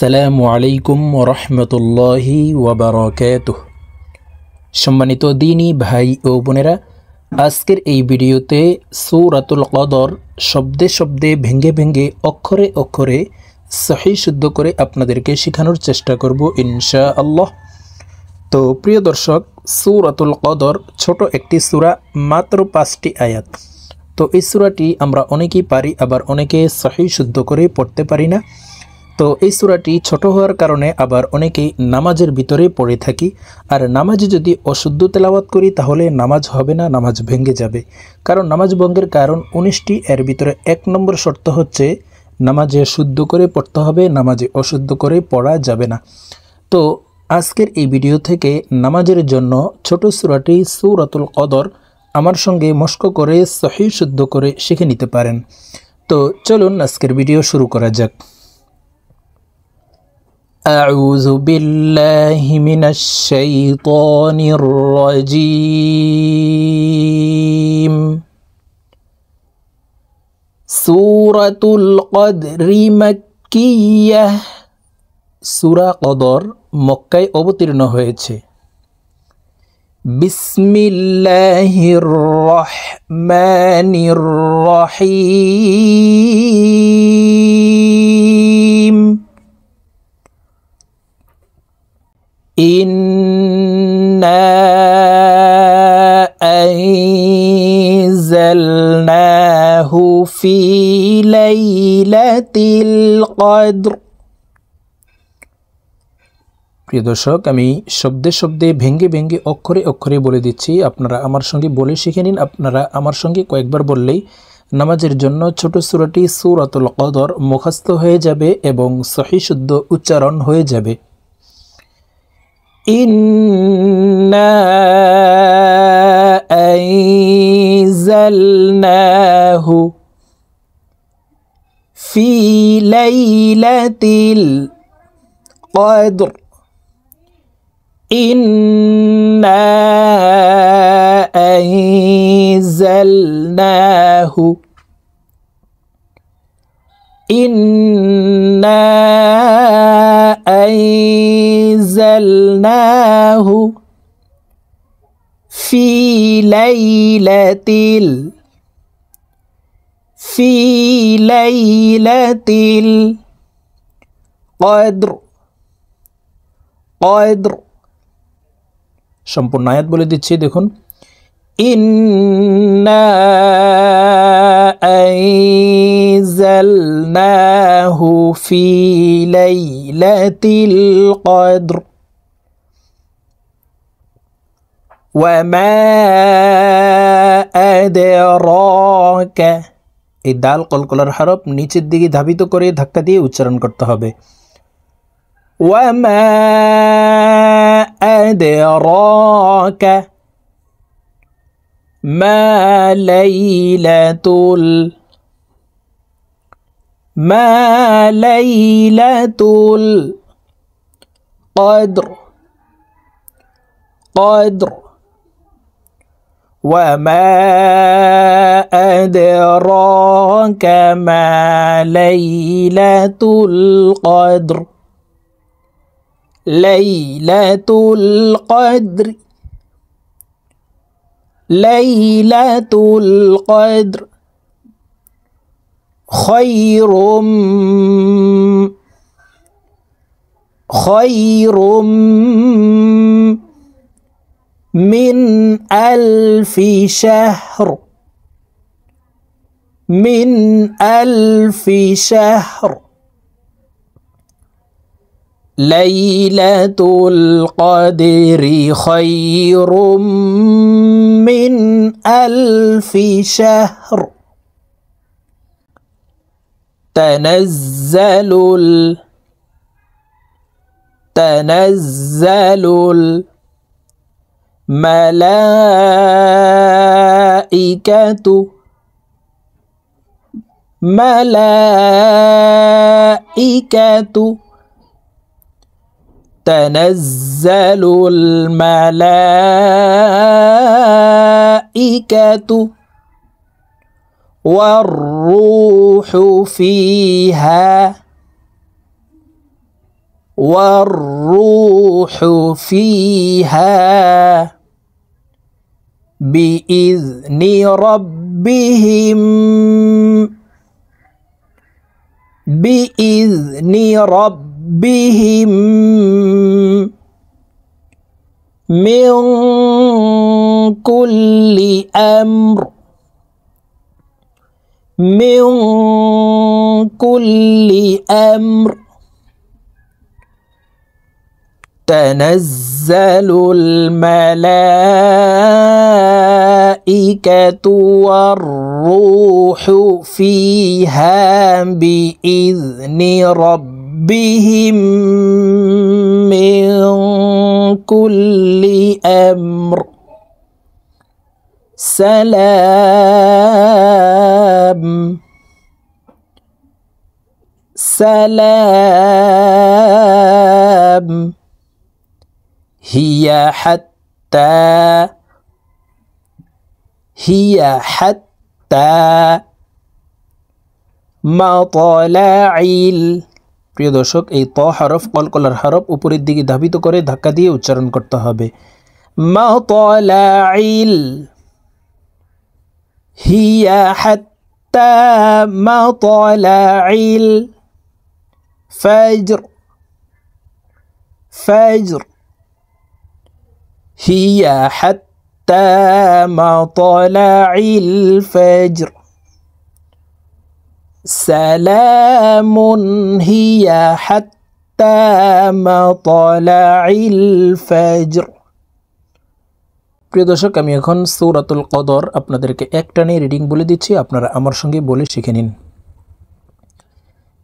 আসসালামু আলাইকুম ওরহমতুল্লাহি ওয়াবারাকাতুহ। সম্মানিত দিনী ভাই ও বোনেরা, আজকের এই ভিডিওতে সূরাতুল কদর শব্দে শব্দে ভেঙ্গে ভেঙ্গে অক্ষরে অক্ষরে সহিহ শুদ্ধ করে আপনাদেরকে শেখানোর চেষ্টা করব ইনশাআল্লাহ। তো প্রিয় দর্শক, সূরাতুল কদর ছোট একটি সূরা, মাত্র 5টি আয়াত। তো এই সূরাটি আমরা অনেকেই পারি, আবার অনেকে সহিহ শুদ্ধ করে পড়তে পারি না। তো এই সূরাটি ছোট হওয়ার কারণে আবার অনেকেই নামাজের ভিতরে পড়ে থাকি, আর নামাজে যদি অশুদ্ধ তেলাওয়াত করি তাহলে নামাজ হবে না, নামাজ ভেঙে যাবে। কারণ নামাজ ভঙ্গের কারণ 19টি, এর ভিতরে 1 নম্বর শর্ত হচ্ছে নামাজে শুদ্ধ করে পড়তে হবে, নামাজে অশুদ্ধ করে পড়া যাবে না। তো আজকের এই ভিডিও থেকে নামাজের জন্য ছোট সূরাটি সূরাতুল কদর আমার সঙ্গে মশক করে সহিহ শুদ্ধ করে শিখে নিতে পারেন। তো চলুন আজকের ভিডিও শুরু করা যাক। أعوذ بالله من الشيطان الرجيم سورة القدر مكية সূরা কদর মক্কায় অবতীর্ণ হয়েছে। বিসমিল্লাহির রহমানির রহিম إنا أنزلناه في ليلة القدر। প্রিয় দর্শক, আমি শব্দে শব্দে ভেঙ্গে ভেঙ্গে অক্ষরে অক্ষরে বলে দিচ্ছি, আপনারা আমার সঙ্গে বলে শিখে নিন। আপনারা আমার সঙ্গে কয়েকবার বললেই নামাজের জন্য ছোট সূরাটি সূরাতুল কদর মুখস্থ হয়ে যাবে এবং সহিহ শুদ্ধ উচ্চারণ হয়ে যাবে। إنا أنزلناه في ليلة القدر إنا أنزلناه إنا أنزلناه في ليلة القدر قدر সম্পূর্ণ আয়াত বলে দিচ্ছি, দেখুন। إنا أنزلناه في ليلة القدر وما أدراك। এই দাল কলকলার হরফ নিচের দিকে ধাবিত করে ধাক্কা দিয়ে উচ্চারণ করতে হবে। وما أدراك ما ليلة القدر قدر وما أدراك ما ليلة القدر ليلة القدر ليلة القدر خير من ألف شهر من ألف شهر ليلة القدر خير من ألف شهر تنزل الملائكة تنزل الملائكة والروح فيها والروح فيها بإذن ربهم من كل أمر تنزل الملائكة والروح فيها بإذن ربهم من كل أمر سلام هي حتى মাতলাইল। প্রিয় দর্শক, এই ত হরফ কলকলার হরফ উপরের দিকে ধাবিত করে ধাক্কা দিয়ে উচ্চারণ করতে হবে। মাতলাইল হিয়া হাত্তা মাতলাইল فجر هي حتى مطلع الفجر سلام هي حتى مطلع الفجر। প্রিয় দর্শক, আমি এখন সূরাতুল কদর আপনাদেরকে একটানে রিডিং বলে দিচ্ছি, আপনারা আমার সঙ্গে বলে শিখে নিন।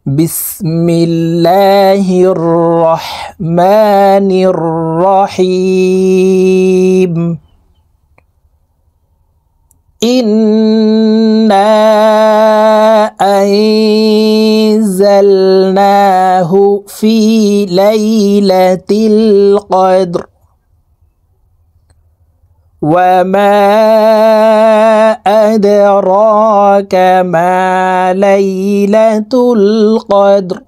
বিসমিল্লাহির রহমানির রহিম ইন্না আনজালনাহু ফি লাইলাতিল কদর وما أدراك ما ليلة القدر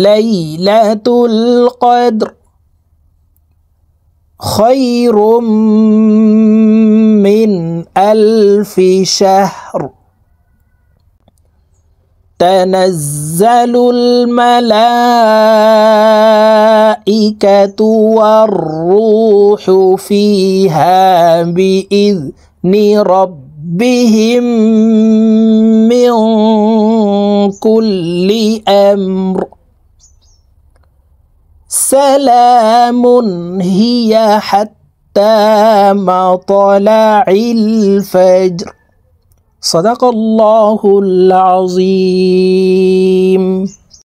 ليلة القدر خير من 1000 شهر تنزل الملائكة والروح فيها بإذن ربهم من كل أمر سلام هي حتى مطلع الفجر صدق الله العظيم।